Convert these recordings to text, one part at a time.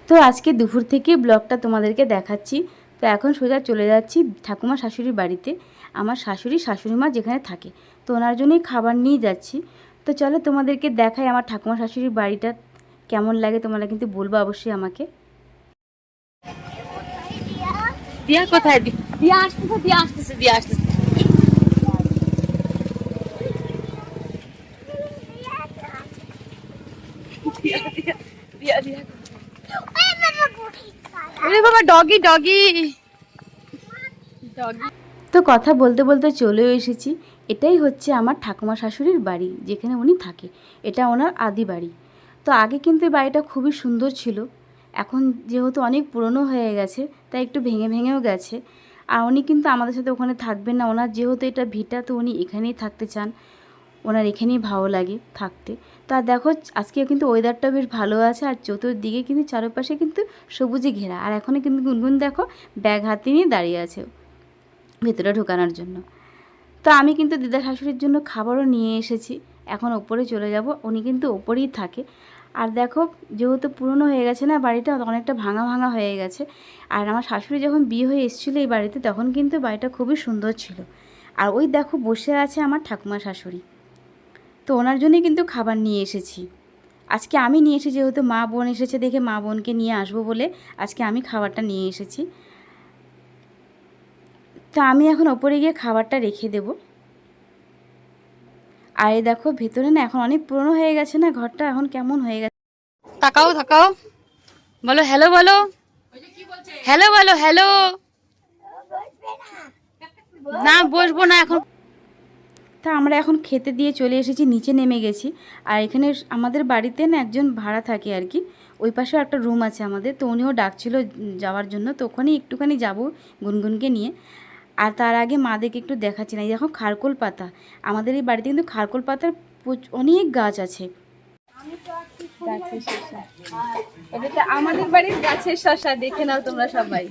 তো আজকে দুপুর থেকে ব্লগটা তোমাদেরকে দেখাচ্ছি। তো এখন সোজা চলে যাচ্ছি ঠাকুমা শাশুড়ির বাড়িতে। আমার শাশুড়ি মা যেখানে থাকে, তো ওনার জন্যই খাবার নিয়ে যাচ্ছি। তো চলো তোমাদেরকে দেখাই আমার ঠাকুমা শাশুড়ির বাড়িটা কেমন লাগে, তোমরা কিন্তু বলবো অবশ্যই আমাকে। দিয়া কোথায়? দিয়া আসতেছে, দিয়া আসতেছে, দিয়া আসতেছে। বাবা ডগি ডগি ডগি। তো কথা বলতে বলতে চলেও এসেছি। এটাই হচ্ছে আমার ঠাকুমা শাশুড়ির বাড়ি, যেখানে উনি থাকে। এটা ওনার আদি বাড়ি। তো আগে কিন্তু এই বাড়িটা খুবই সুন্দর ছিল। এখন যেহেতু অনেক পুরনো হয়ে গেছে, তাই একটু ভেঙে ভেঙেও গেছে। আর উনি কিন্তু আমাদের সাথে ওখানে থাকবেন না। ওনার যেহেতু এটা ভিটা, তো উনি এখানেই থাকতে চান। ওনার এখানেই ভালো লাগে থাকতে। তা দেখো আজকে কিন্তু ওয়েদারটা বেশ ভালো আছে, আর চতুর্দিকে কিন্তু চারপাশে কিন্তু সবুজে ঘেরা। আর এখনও কিন্তু গুনগুন দেখো ব্যাগ হাতে নিয়ে দাঁড়িয়ে আছে ভেতরে ঢোকানোর জন্য। তো আমি কিন্তু দিদা শাশুড়ির জন্য খাবারও নিয়ে এসেছি। এখন ওপরে চলে যাব, উনি কিন্তু ওপরেই থাকে। আর দেখো যেহেতু পুরনো হয়ে গেছে না, বাড়িটা অনেকটা ভাঙা ভাঙা হয়ে গেছে। আর আমার শাশুড়ি যখন বিয়ে হয়ে এসেছিলো এই বাড়িতে, তখন কিন্তু বাড়িটা খুবই সুন্দর ছিল। আর ওই দেখো বসে আছে আমার ঠাকুমা শাশুড়ি। তো ওনার জন্যই কিন্তু খাবার নিয়ে এসেছি। আজকে আমি নিয়ে এসেছি, যেহেতু মা বোন এসেছে দেখে মা বোনকে নিয়ে আসবো বলে আজকে আমি খাবারটা নিয়ে এসেছি। তো আমি এখন ওপরে গিয়ে খাবারটা রেখে দেব। আর এই দেখো ভেতরে না এখন অনেক পুরনো হয়ে গেছে না, ঘরটা এখন কেমন হয়ে গেছে। তাকাও তাকাও, বলো হ্যালো, বলো হ্যালো, বলো হ্যালো। না বসবো না এখন। তা আমরা এখন খেতে দিয়ে চলে এসেছি, নিচে নেমে গেছি। আর এখানে আমাদের বাড়িতে না একজন ভাড়া থাকে আর কি, ওই পাশেও একটা রুম আছে আমাদের। তো উনিও ডাকছিল যাওয়ার জন্য, তো ওখানে একটুখানি যাবো গুনগুনকে নিয়ে। আর তার আগে মাদেরকে একটু দেখাচ্ছি না, এই দেখো খারকোল পাতা। আমাদের এই বাড়িতে কিন্তু খারকোল পাতার অনেক গাছ আছে। এটা আমাদের বাড়ির গাছের শসা, দেখে নাও তোমরা সবাই।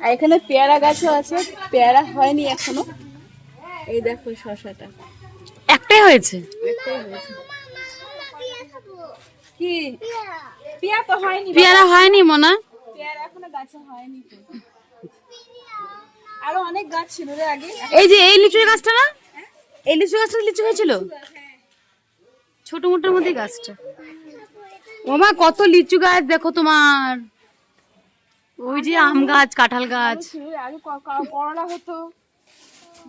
আর এখানে পেয়ারা গাছও আছে, পেয়ারা হয়নি এখনো। এই দেখো শসাটা একটাই হয়েছে। কি পেয়ারা তো হয়নি, পেয়ারা হয়নি মনা, পেয়ারা এখনো গাছে হয়নি তো। আরো অনেক গাছ ছিল রে আগে। এই যে এই লিচু গাছটা না, এই লিচু গাছটা লিচু হয়েছিল ছোট মোটার মধ্যে গাছটা। ওমা কত লিচু গাছ দেখো তোমার। ওই যে আম গাছ, কাঁঠাল গাছ। আগে করলা হতো,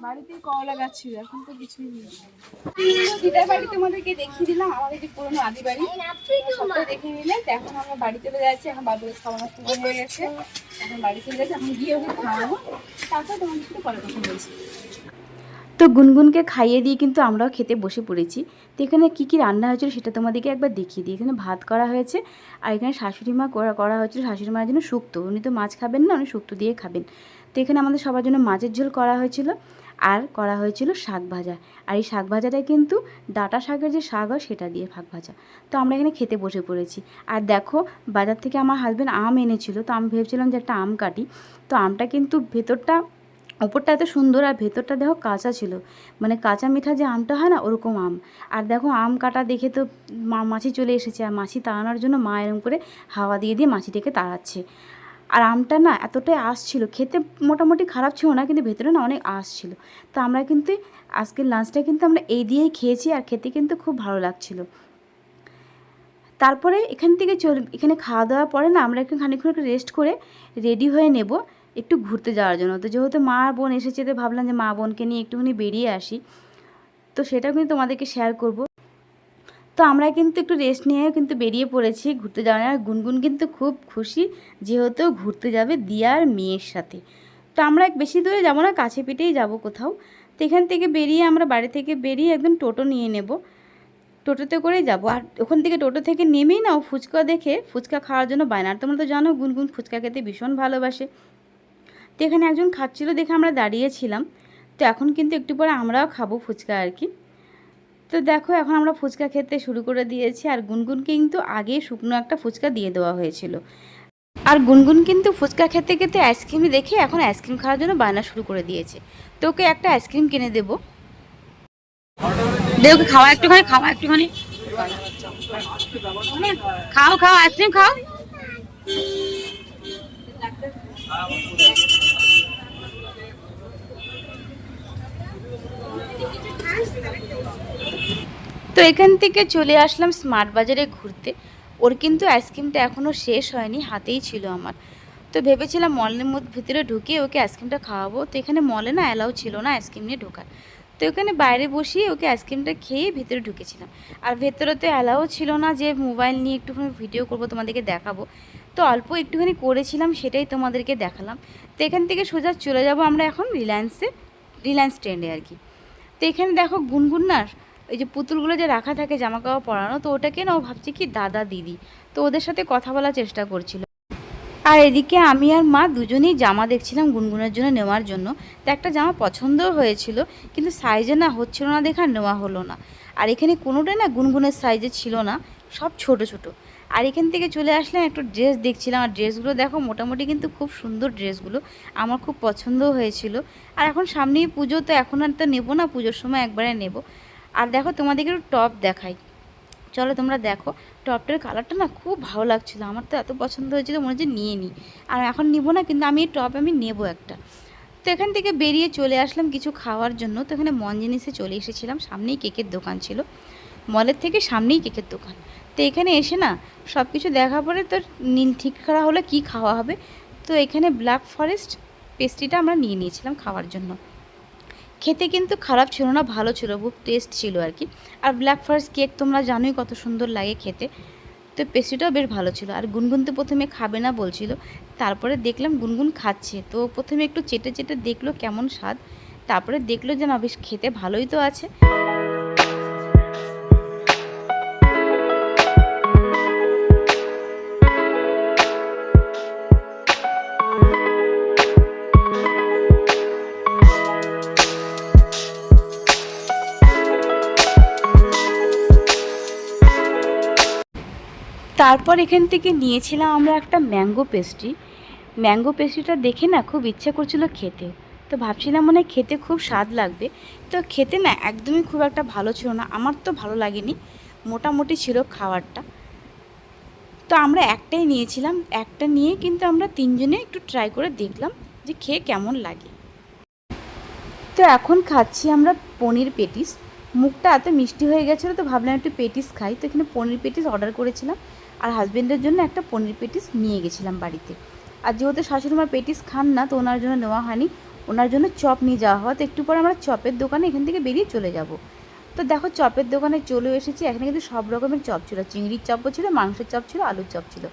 বাড়িতে করলা গাছ ছিল, এখন তো কিছুই নেই। দিদার বাড়ি তোমাদেরকে দেখিয়ে দিলাম, আমাদের যে পুরোনো আদি বাড়ি সবটা দেখিয়ে নিলে। এখন আমরা বাড়ি চলে যাচ্ছি, এখন বাবুকে খাওয়ানোর সময় হয়ে গেছে। এখন বাড়ি চলে যাচ্ছি, এখন গিয়ে ওকে খাওয়াবো, তারপর তোমাদের সাথে পরে কথা বলছি। তো গুনগুনকে খাইয়ে দিয়ে কিন্তু আমরাও খেতে বসে পড়েছি। তো এখানে কী কী রান্না হয়েছিল সেটা তোমাদেরকে একবার দেখিয়ে দিই। এখানে ভাত করা হয়েছে, আর এখানে শাশুড়ি মা করা হয়েছিল শাশুড়ি মার জন্য শুক্তো। উনি তো মাছ খাবেন না, উনি শুক্তো দিয়ে খাবেন। তো এখানে আমাদের সবার জন্য মাছের ঝোল করা হয়েছিল, আর করা হয়েছিল শাক ভাজা। আর এই শাক ভাজাটাই কিন্তু ডাঁটা শাকের যে শাক হয় সেটা দিয়ে শাক ভাজা। তো আমরা এখানে খেতে বসে পড়েছি। আর দেখো বাজার থেকে আমার হাজব্যান্ড আম এনেছিল, তো আমি ভেবেছিলাম যে একটা আম কাটি। তো আমটা কিন্তু ভেতরটা, ওপরটা এত সুন্দর, আর ভেতরটা দেখো কাঁচা ছিল, মানে কাঁচা মিঠা যে আমটা হয় না ওরকম আম। আর দেখো আম কাটা দেখে তো মাছি চলে এসেছে, আর মাছি তাড়ানোর জন্য মা এরকম করে হাওয়া দিয়ে দিয়ে মাছিটাকে তাড়াচ্ছে। আর আমটা না এতটাই আঁশ ছিল, খেতে মোটামুটি খারাপ ছিল না, কিন্তু ভেতরে না অনেক আঁশ ছিল। তো আমরা কিন্তু আজকের লাঞ্চটা কিন্তু আমরা এই দিয়েই খেয়েছি, আর খেতে কিন্তু খুব ভালো লাগছিল। তারপরে এখান থেকে এখানে খাওয়া দাওয়ার পরে না আমরা একটু খানিকক্ষণ একটু রেস্ট করে রেডি হয়ে নেব একটু ঘুরতে যাওয়ার জন্য। তো যেহেতু মা বোন এসেছে, তো ভাবলাম যে মা বোনকে নিয়ে একটুখানি বেরিয়ে আসি, তো সেটাও কিন্তু তোমাদেরকে শেয়ার করব। তো আমরা কিন্তু একটু রেস্ট নিয়ে কিন্তু বেরিয়ে পড়েছি ঘুরতে যাওয়ার। আর গুনগুন কিন্তু খুব খুশি, যেহেতু ঘুরতে যাবে দিয়ার মেয়ের সাথে। তো আমরা বেশি দূরে যাবো না, কাছে পিঠেই যাব কোথাও। তো এখান থেকে বেরিয়ে আমরা বাড়ি থেকে বেরিয়ে একদম টোটো নিয়ে নেব, টোটোতে করেই যাবো। আর ওখান থেকে টোটো থেকে নেমেই না ও ফুচকা দেখে ফুচকা খাওয়ার জন্য বায়না। আর তোমরা তো জানো গুনগুন ফুচকা খেতে ভীষণ ভালোবাসে। তো এখানে একজন খাচ্ছিলো দেখে আমরা দাঁড়িয়েছিলাম। তো এখন কিন্তু একটু পরে আমরাও খাবো ফুচকা আর কি। তো দেখো এখন আমরা ফুচকা খেতে শুরু করে দিয়েছি, আর গুনগুনকে কিন্তু আগে শুকনো একটা ফুচকা দিয়ে দেওয়া হয়েছিল। আর গুনগুন কিন্তু ফুচকা খেতে খেতে আইসক্রিম দেখে এখন আইসক্রিম খাওয়ার জন্য বায়না শুরু করে দিয়েছে। তো ওকে একটা আইসক্রিম কিনে দেবো, ওকে খাওয়া একটুখানি, খাওয়া একটুখানি, খাও খাও আইসক্রিম খাও। তো এখান থেকে চলে আসলাম স্মার্ট বাজারে ঘুরতে। ওর কিন্তু আইসক্রিমটা এখনও শেষ হয়নি, হাতেই ছিল আমার। তো ভেবেছিলাম মলের মধ্যে ভিতরে ঢুকে ওকে আইসক্রিমটা খাওয়াবো। তো এখানে মলে না অ্যালাউ ছিল না আইসক্রিম নিয়ে ঢোকার। তো এখানে বাইরে বসিয়ে ওকে আইসক্রিমটা খেয়ে ভিতরে ঢুকেছিলাম। আর ভেতরে তো অ্যালাউ ছিল না যে মোবাইল নিয়ে একটুখানি ভিডিও করব, তোমাদেরকে দেখাবো। তো অল্প একটুখানি করেছিলাম, সেটাই তোমাদেরকে দেখালাম। তো এখান থেকে সোজা চলে যাব আমরা এখন রিলায়েন্স ট্রেন্ডে আর কি। তো এখানে দেখো গুনগুন না, ওই যে পুতুলগুলো যে রাখা থাকে জামা কাপড় পরানো, তো ওটাকে না ও ভাবছে কি দাদা দিদি। তো ওদের সাথে কথা বলার চেষ্টা করছিল। আর এদিকে আমি আর মা দুজনেই জামা দেখছিলাম গুনগুনের জন্য নেওয়ার জন্য। তো একটা জামা পছন্দও হয়েছিল, কিন্তু সাইজে না হচ্ছিল না দেখা নেওয়া হলো না। আর এখানে কোনোটাই না গুনগুনের সাইজে ছিল না, সব ছোট ছোট। আর এখান থেকে চলে আসলাম একটু ড্রেস দেখছিলাম। আর ড্রেসগুলো দেখো মোটামুটি কিন্তু খুব সুন্দর ড্রেসগুলো, আমার খুব পছন্দও হয়েছিল। আর এখন সামনেই পুজো, তো এখন আর তো নেবো না, পুজোর সময় একবারে নেব। আর দেখো তোমাদেরকে একটু টপ দেখাই, চলো তোমরা দেখো। টপটার কালারটা না খুব ভালো লাগছিলো, আমার তো এত পছন্দ হয়েছিল মনে হচ্ছে নিয়ে নিই। আর এখন নিব না, কিন্তু আমি এই টপ আমি নেবো একটা। তো এখান থেকে বেরিয়ে চলে আসলাম কিছু খাওয়ার জন্য। তো এখানে মন জিনিসে চলে এসেছিলাম, সামনেই কেকের দোকান ছিল, মলের থেকে সামনেই কেকের দোকান। তো এখানে এসে না সব কিছু দেখার পরে তো ঠিক করা হলো কী খাওয়া হবে। তো এখানে ব্ল্যাক ফরেস্ট পেস্ট্রিটা আমরা নিয়ে নিয়েছিলাম খাওয়ার জন্য। খেতে কিন্তু খারাপ ছিল না, ভালো ছিল, খুব টেস্ট ছিল আর কি। আর ব্ল্যাক ফরেস্ট কেক তোমরা জানোই কত সুন্দর লাগে খেতে। তো পেস্ট্রিটাও বেশ ভালো ছিল। আর গুনগুন তো প্রথমে খাবে না বলছিল, তারপরে দেখলাম গুনগুন খাচ্ছে। তো প্রথমে একটু চেটে চেটে দেখলো কেমন স্বাদ, তারপরে দেখলো যে না বেশ খেতে ভালোই তো আছে। তারপর এখান থেকে নিয়েছিলাম আমরা একটা ম্যাঙ্গো পেস্ট্রিটা দেখে না খুব ইচ্ছে করছিল খেতে। তো ভাবছিলাম মনে হয় খেতে খুব স্বাদ লাগবে। তো খেতে না একদমই খুব একটা ভালো ছিল না, আমার তো ভালো লাগেনি, মোটামুটি ছিল খাবারটা। তো আমরা একটাই নিয়েছিলাম, একটা নিয়ে কিন্তু আমরা তিনজনে একটু ট্রাই করে দেখলাম যে খেয়ে কেমন লাগে। তো এখন খাচ্ছি আমরা পনির পেটিস। মুখটা এত মিষ্টি হয়ে গেছিলো, তো ভাবলাম একটু পেটিস খাই। তো এখানে পনির পেটিস অর্ডার করেছিলাম, আর হাজব্যান্ডের জন্য একটা পনির পেটিস নিয়ে গেছিলাম বাড়িতে। আর যেহেতু শাশুড়িমা পেটিস খান না, তো ওনার জন্য নেওয়া হয়নি, ওনার জন্য চপ নিয়ে যাওয়া হয়। তো একটু পর আমরা চপের দোকানে এখান থেকে বেরিয়ে চলে যাব। তো দেখো চপের দোকানে চলে এসেছি। এখানে কিন্তু সব রকমের চপ ছিল, চিংড়ির চপও ছিল, মাংসের চপ ছিল, আলুর চপ ছিল।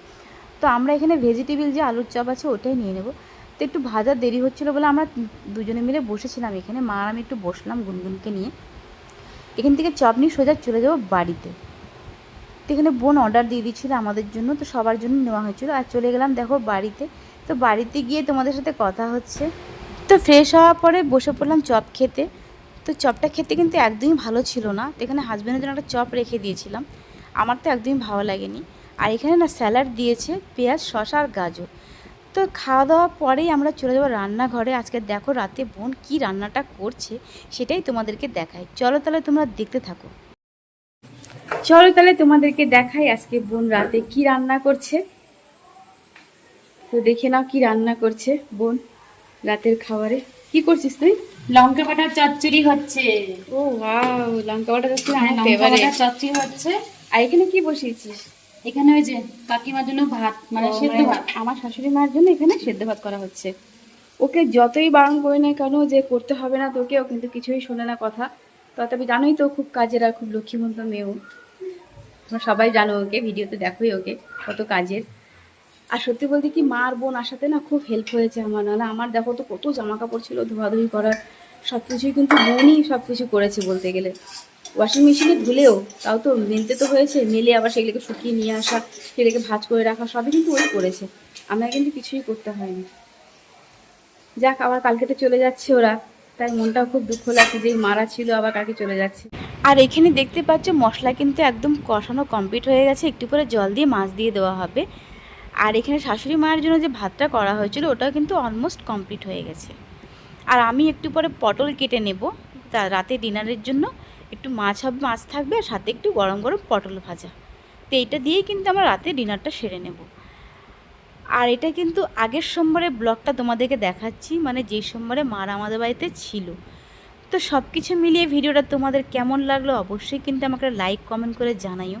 তো আমরা এখানে ভেজিটেবিল যে আলুর চপ আছে ওটাই নিয়ে নেব। তো একটু ভাজার দেরি হচ্ছিলো বলে আমরা দুজনে মিলে বসেছিলাম এখানে, মা আর আমি একটু বসলাম গুনগুনকে নিয়ে। এখান থেকে চপ নিয়ে সোজা চলে যাবো বাড়িতে। তো এখানে বোন অর্ডার দিয়ে দিচ্ছিলো আমাদের জন্য, তো সবার জন্য নেওয়া হয়েছিল। আর চলে গেলাম দেখো বাড়িতে। তো বাড়িতে গিয়ে তোমাদের সাথে কথা হচ্ছে। তো ফ্রেশ হওয়ার পরে বসে পড়লাম চপ খেতে। তো চপটা খেতে কিন্তু একদমই ভালো ছিল না। তো এখানে হাজব্যান্ডের জন্য একটা চপ রেখে দিয়েছিলাম, আমার তো একদমই ভালো লাগেনি। আর এখানে না স্যালাড দিয়েছে, পেঁয়াজ, শসা আর গাজর। তো খাওয়া দাওয়ার পরেই আমরা চলে যাবো রান্নাঘরে। আজকে দেখো রাতে বোন কি রান্নাটা করছে সেটাই তোমাদেরকে দেখাই, চলো তাহলে তোমরা দেখতে থাকো। চলো তাহলে তোমাদেরকে দেখাই আজকে বোন রাতে কি রান্না করছে। তো দেখে নাও কি রান্না করছে বোন রাতের খাবারে। কি করছিস তুই? লঙ্কা বাটার চচ্চড়ি হচ্ছে। ও ওয়াও, লঙ্কা বাটা চচ্চড়ি আমার লঙ্কা ফেভারিট। বাটার চচ্চড়ি হচ্ছে। আর এখানে কি বসিয়েছিস? এখানে ওই যে কাকিমার জন্য ভাত, মানে সেদ্ধ ভাত। আমার শাশুড়ি মার জন্য এখানে সেদ্ধ ভাত করা হচ্ছে। ওকে যতই বারণ করি না কেন যে করতে হবে না তোকে, ও কিন্তু কিছুই শোনে না কথা। তবে জানোই তো খুব কাজের আর খুব লক্ষ্মীমন্ত মেয়েও, তোমরা সবাই জানো ওকে, ভিডিওতে দেখোই ওকে কত কাজের। আর সত্যি বলতে কি মা আর বোন আসাতে না খুব হেল্প হয়েছে আমার। নাহলে আমার দেখো তো কত জামা কাপড় ছিল ধোয়াধুয়ি করার, সব কিছুই কিন্তু বোনই সব কিছু করেছে বলতে গেলে। ওয়াশিং মেশিনে ধুলেও তাও তো মেলতে তো হয়েছে, মেলে আবার সেগুলোকে শুকিয়ে নিয়ে আসা, সেগুলোকে ভাঁজ করে রাখা, সবই কিন্তু ওই করেছে, আমরা কিন্তু কিছুই করতে হয়নি। যাক, আবার কালকে তো চলে যাচ্ছে ওরা, তাই মনটাও খুব দুঃখ লাগছে যে মারা ছিল আবার কালকে চলে যাচ্ছে। আর এখানে দেখতে পাচ্ছ মশলা কিন্তু একদম কষানো কমপ্লিট হয়ে গেছে, একটু পরে জল দিয়ে মাছ দিয়ে দেওয়া হবে। আর এখানে শাশুড়ি মায়ের জন্য যে ভাতটা করা হয়েছিল ওটাও কিন্তু অলমোস্ট কমপ্লিট হয়ে গেছে। আর আমি একটু পরে পটল কেটে নেব, তা রাতে ডিনারের জন্য একটু মাছ থাকবে, আর সাথে একটু গরম গরম পটল ভাজা। তো এইটা দিয়েই কিন্তু আমরা রাতে ডিনারটা সেরে নেব। আর এটা কিন্তু আগের সোমবারের ব্লগটা তোমাদেরকে দেখাচ্ছি, মানে যেই সোমবারে মারা আমাদের বাড়িতে ছিল। তো সব কিছু মিলিয়ে ভিডিওটা তোমাদের কেমন লাগলো অবশ্যই কিন্তু আমাকে লাইক কমেন্ট করে জানাইও।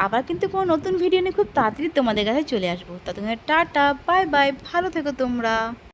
আবার কিন্তু কোনো নতুন ভিডিও নিয়ে খুব তাড়াতাড়ি তোমাদের কাছে চলে আসবো। ততক্ষণে টাটা, বাই বাই, ভালো থেকো তোমরা।